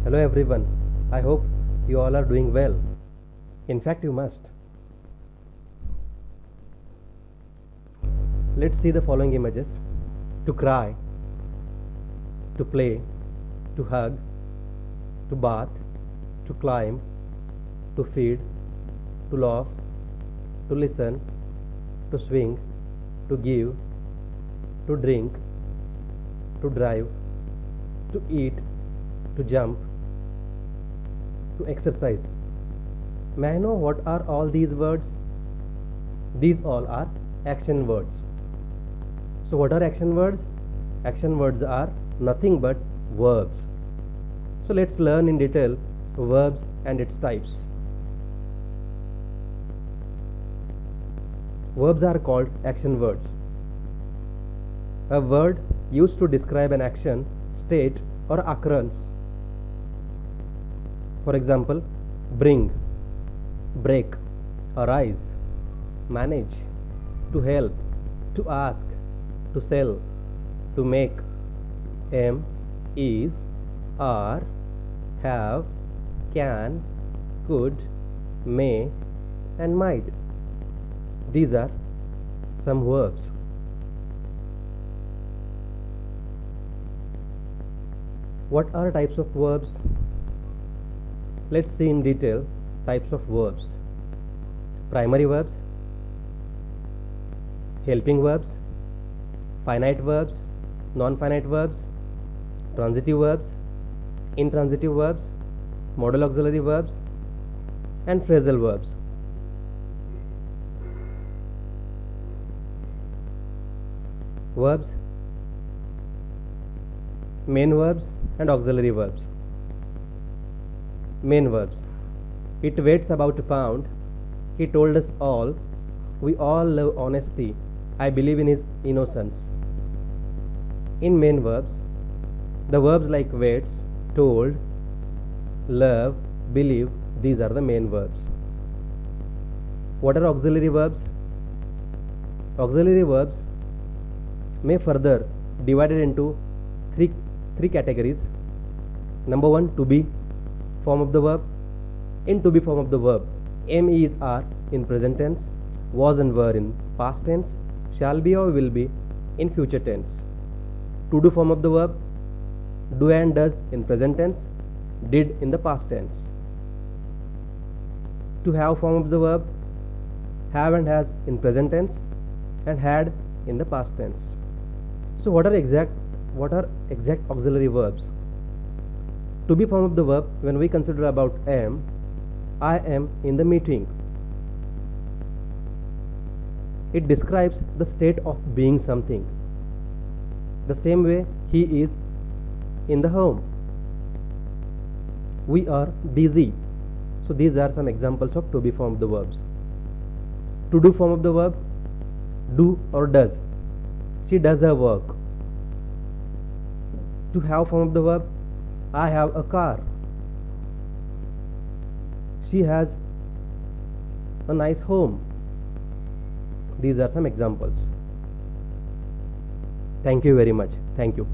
Hello everyone. I hope you all are doing well. In fact, you must. Let's see the following images: to cry, to play, to hug, to bath, to climb, to feed, to laugh, to listen, to swing, to give, to drink, to drive, to eat, to jump, to exercise. May I know what are all these words? These all are action words. So what are action words? Action words are nothing but verbs. So let's learn in detail verbs and its types. Verbs are called action words. A word used to describe an action, state or occurrence. For example, bring, break, arise, manage, to help, to ask, to sell, to make, am, is, are, have, can, could, may and might. These are some verbs. What are types of verbs? Let's see in detail types of verbs. Primary verbs, helping verbs, finite verbs, non-finite verbs, transitive verbs, intransitive verbs, modal auxiliary verbs and phrasal verbs. Verbs, main verbs and auxiliary verbs. Main verbs: it weighs about a pound, he told us all, we all love honesty, I believe in his innocence. In main verbs, the verbs like weights, told, love, believe, these are the main verbs. What are auxiliary verbs? Auxiliary verbs may further divided into three categories. Number one, to be form of the verb. In to be form of the verb, am, is, are in present tense, was and were in past tense, shall be or will be in future tense. To do form of the verb, do and does in present tense, did in the past tense. To have form of the verb, have and has in present tense and had in the past tense. So what are exact auxiliary verbs? To be form of the verb, when we consider about am, I am in the meeting. It describes the state of being something. The same way he is in the home. We are busy. So these are some examples of to be form of the verbs. To do form of the verb, do or does. She does her work. To have form of the verb, I have a car. She has a nice home. These are some examples. Thank you very much. Thank you.